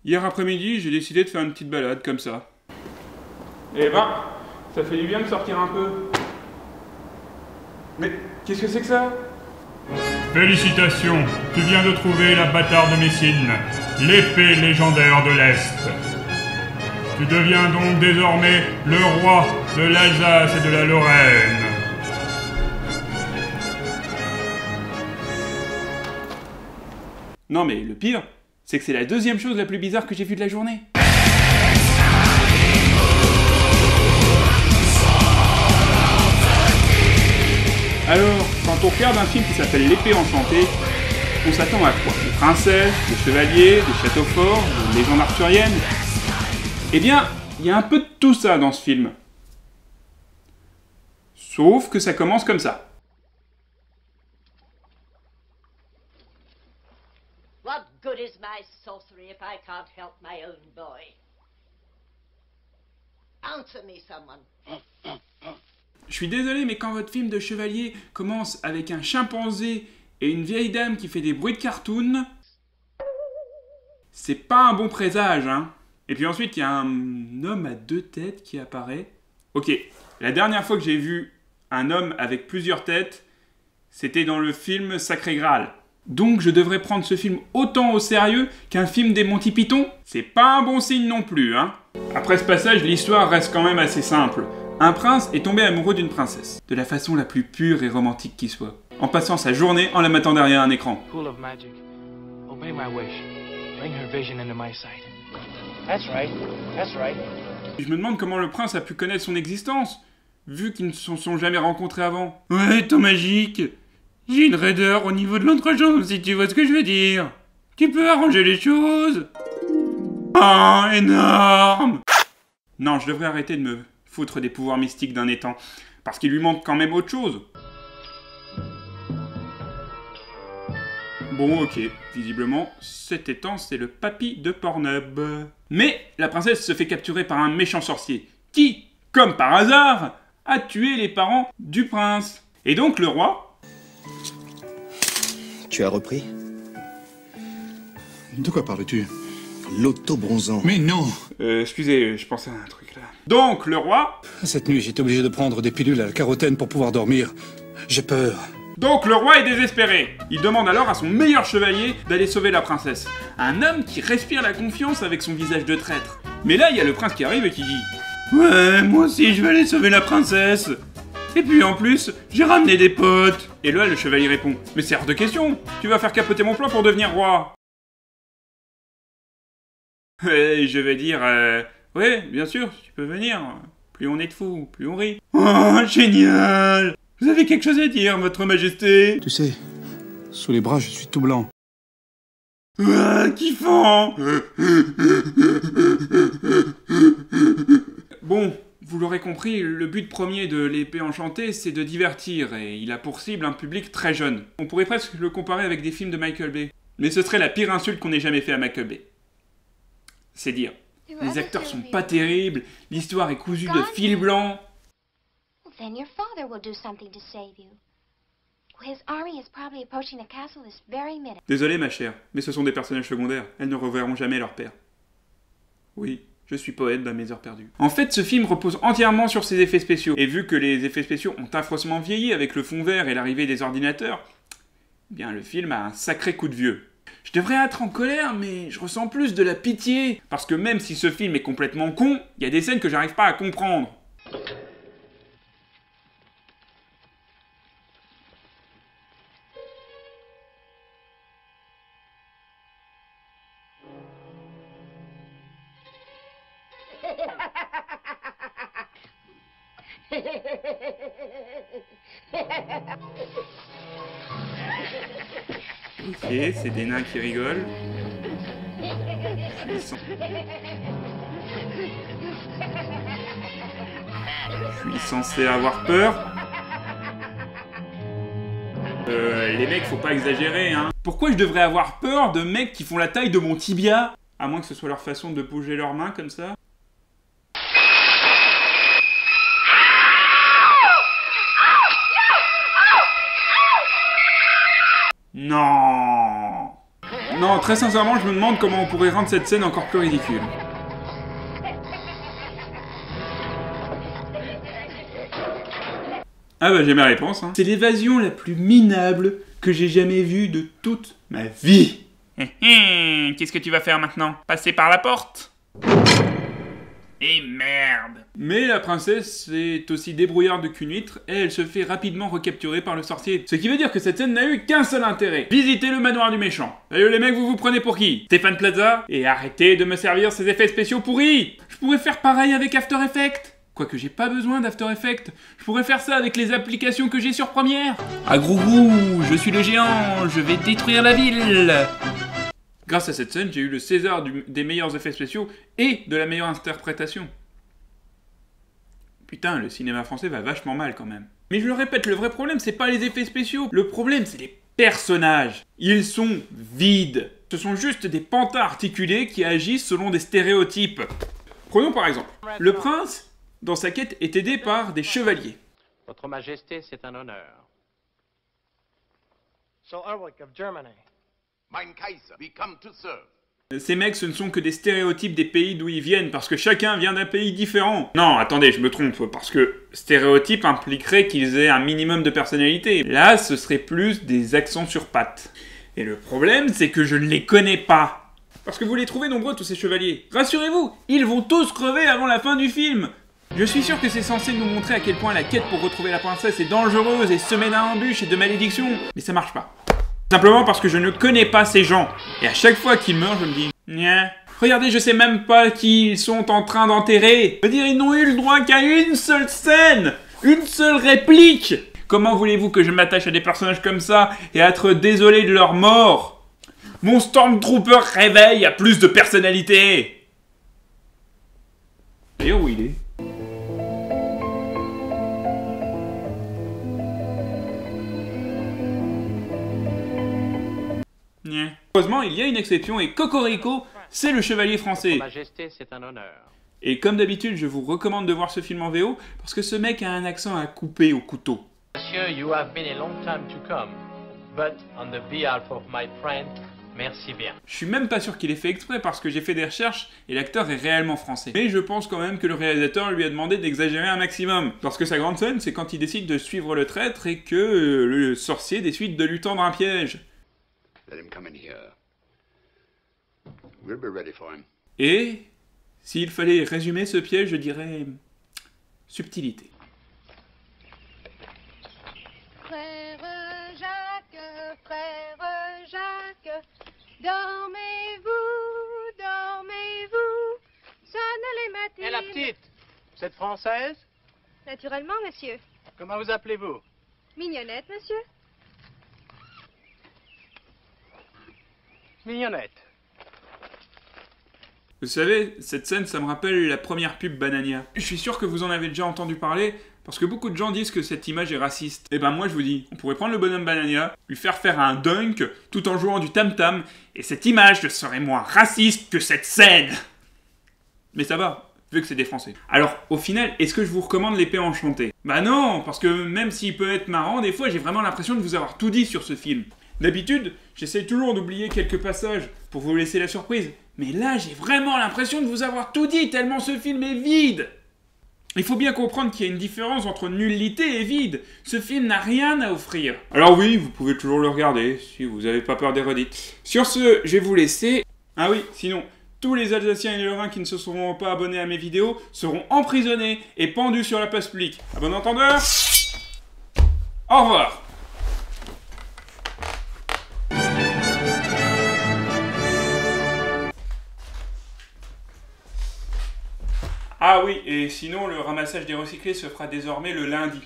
Hier après-midi, j'ai décidé de faire une petite balade comme ça. Eh ben, ça fait du bien de sortir un peu. Mais qu'est-ce que c'est que ça? Félicitations, tu viens de trouver la bâtarde de Messine, l'épée légendaire de l'Est. Tu deviens donc désormais le roi de l'Alsace et de la Lorraine. Non mais le pire, c'est que c'est la deuxième chose la plus bizarre que j'ai vue de la journée. Alors, quand on regarde un film qui s'appelle L'épée enchantée, on s'attend à quoi? Des princesses, des chevaliers, des châteaux forts, des légendes arthuriennes? Eh bien, il y a un peu de tout ça dans ce film. Sauf que ça commence comme ça. What good is my sorcery if I can't help my own boy? Answer me, someone. Je suis désolé, mais quand votre film de chevalier commence avec un chimpanzé et une vieille dame qui fait des bruits de cartoon, c'est pas un bon présage, hein. Et puis ensuite, il y a un homme à deux têtes qui apparaît. Ok, la dernière fois que j'ai vu un homme avec plusieurs têtes, c'était dans le film Sacré Graal. Donc je devrais prendre ce film autant au sérieux qu'un film des Monty Python? C'est pas un bon signe non plus, hein. Après ce passage, l'histoire reste quand même assez simple. Un prince est tombé amoureux d'une princesse, de la façon la plus pure et romantique qui soit, en passant sa journée en la mettant derrière un écran. Pool of magic. Obey my wish. Bring her vision into my sight. That's right. That's right. Je me demande comment le prince a pu connaître son existence, vu qu'ils ne se sont jamais rencontrés avant. Ouais, ton magique. J'ai une raideur au niveau de l'entrejambe, si tu vois ce que je veux dire. Tu peux arranger les choses. Oh, énorme. Non, je devrais arrêter de me foutre des pouvoirs mystiques d'un étang, parce qu'il lui manque quand même autre chose. Bon, ok, visiblement, cet étang, c'est le papy de Pornhub. Mais la princesse se fait capturer par un méchant sorcier, qui, comme par hasard, a tué les parents du prince. Et donc le roi... Tu as repris? De quoi parles-tu? L'auto-bronzant. Mais non! Excusez, je pensais à un truc là. Donc le roi... Cette nuit, j'étais obligé de prendre des pilules à la carotène pour pouvoir dormir. J'ai peur. Donc le roi est désespéré. Il demande alors à son meilleur chevalier d'aller sauver la princesse. Un homme qui respire la confiance avec son visage de traître. Mais là, il y a le prince qui arrive et qui dit « Ouais, moi aussi je vais aller sauver la princesse. Et puis en plus, j'ai ramené des potes. » Et là, le chevalier répond « Mais c'est hors de question. Tu vas faire capoter mon plan pour devenir roi. » Et je vais dire « Ouais, bien sûr, tu peux venir. Plus on est de fous, plus on rit. » Oh, génial! Vous avez quelque chose à dire, votre majesté? Tu sais, sous les bras, je suis tout blanc. Ah, kiffant! Bon, vous l'aurez compris, le but premier de l'épée enchantée, c'est de divertir, et il a pour cible un public très jeune. On pourrait presque le comparer avec des films de Michael Bay. Mais ce serait la pire insulte qu'on ait jamais fait à Michael Bay. C'est dire. Les acteurs sont pas terribles, l'histoire est cousue de fil blanc. Then your father will do something to save you. His army is probably approaching the castle this very minute. Désolé ma chère, mais ce sont des personnages secondaires. Elles ne reverront jamais leur père. Oui, je suis poète dans mes heures perdues. En fait, ce film repose entièrement sur ses effets spéciaux. Et vu que les effets spéciaux ont affreusement vieilli avec le fond vert et l'arrivée des ordinateurs, eh bien le film a un sacré coup de vieux. Je devrais être en colère, mais je ressens plus de la pitié. Parce que même si ce film est complètement con, il y a des scènes que j'arrive pas à comprendre. Ok, c'est des nains qui rigolent. Je suis censé avoir peur. Les mecs, faut pas exagérer, hein. Pourquoi je devrais avoir peur de mecs qui font la taille de mon tibia? À moins que ce soit leur façon de bouger leurs mains comme ça. Non. Non, très sincèrement, je me demande comment on pourrait rendre cette scène encore plus ridicule. Ah bah j'ai ma réponse, hein. C'est l'évasion la plus minable que j'ai jamais vue de toute ma vie. Qu'est-ce que tu vas faire maintenant? Passer par la porte? Et merde. Mais la princesse est aussi débrouillarde qu'une huître et elle se fait rapidement recapturer par le sorcier. Ce qui veut dire que cette scène n'a eu qu'un seul intérêt. Visiter le manoir du méchant. Salut les mecs, vous vous prenez pour qui? Stéphane Plaza? Et arrêtez de me servir ces effets spéciaux pourris. Je pourrais faire pareil avec After Effects. Quoique j'ai pas besoin d'After Effects, je pourrais faire ça avec les applications que j'ai sur Premiere. Ah Grougou, je suis le géant, je vais détruire la ville. Grâce à cette scène, j'ai eu le César des meilleurs effets spéciaux et de la meilleure interprétation. Putain, le cinéma français va vachement mal quand même. Mais je le répète, le vrai problème, c'est pas les effets spéciaux. Le problème, c'est les personnages. Ils sont vides. Ce sont juste des pantins articulés qui agissent selon des stéréotypes. Prenons par exemple, le prince, dans sa quête, est aidé par des chevaliers. Votre Majesté, c'est un honneur. So Erwick of Germany. Mein Kaiser, we come to serve. Ces mecs, ce ne sont que des stéréotypes des pays d'où ils viennent, parce que chacun vient d'un pays différent. Non, attendez, je me trompe, parce que stéréotype impliquerait qu'ils aient un minimum de personnalité. Là, ce serait plus des accents sur pattes. Et le problème, c'est que je ne les connais pas. Parce que vous les trouvez nombreux, tous ces chevaliers. Rassurez-vous, ils vont tous crever avant la fin du film. Je suis sûr que c'est censé nous montrer à quel point la quête pour retrouver la princesse est dangereuse et semée d'embûches et de malédictions, mais ça marche pas. Simplement parce que je ne connais pas ces gens. Et à chaque fois qu'ils meurent, je me dis... Nya. Regardez, je sais même pas qui ils sont en train d'enterrer. Je veux dire, ils n'ont eu le droit qu'à une seule scène. Une seule réplique. Comment voulez-vous que je m'attache à des personnages comme ça et être désolé de leur mort? Mon Stormtrooper réveil a plus de personnalité. D'ailleurs, où il est? Heureusement, il y a une exception et Cocorico, c'est le chevalier français. Votre Majesté, c'est un honneur. Et comme d'habitude, je vous recommande de voir ce film en VO parce que ce mec a un accent à couper au couteau. Monsieur, you have been a long time to come, but on the behalf of my friend, merci bien. Je suis même pas sûr qu'il ait fait exprès parce que j'ai fait des recherches et l'acteur est réellement français. Mais je pense quand même que le réalisateur lui a demandé d'exagérer un maximum. Parce que sa grande scène, c'est quand il décide de suivre le traître et que le sorcier décide de lui tendre un piège. Let him come in here. We'll be ready for him. Et s'il fallait résumer ce piège, je dirais... subtilité. Frère Jacques, dormez-vous, dormez-vous, sonne les matins. Et la petite, vous êtes française? Naturellement, monsieur. Comment vous appelez-vous? Mignonnette, monsieur. Mignonnette. Vous savez, cette scène, ça me rappelle la première pub Banania. Je suis sûr que vous en avez déjà entendu parler, parce que beaucoup de gens disent que cette image est raciste. Et ben moi je vous dis, on pourrait prendre le bonhomme Banania, lui faire un dunk, tout en jouant du tam-tam, et cette image ne serait moins raciste que cette scène. Mais ça va, vu que c'est des Français. Alors, au final, est-ce que je vous recommande l'épée enchantée? Bah non, parce que même s'il peut être marrant, des fois j'ai vraiment l'impression de vous avoir tout dit sur ce film. D'habitude, j'essaie toujours d'oublier quelques passages pour vous laisser la surprise. Mais là, j'ai vraiment l'impression de vous avoir tout dit, tellement ce film est vide. Il faut bien comprendre qu'il y a une différence entre nullité et vide. Ce film n'a rien à offrir. Alors oui, vous pouvez toujours le regarder, si vous n'avez pas peur des redites. Sur ce, je vais vous laisser. Ah oui, sinon, tous les Alsaciens et Lorrains qui ne se seront pas abonnés à mes vidéos seront emprisonnés et pendus sur la place publique. À bon entendeur, au revoir. Ah oui, et sinon le ramassage des recyclés se fera désormais le lundi.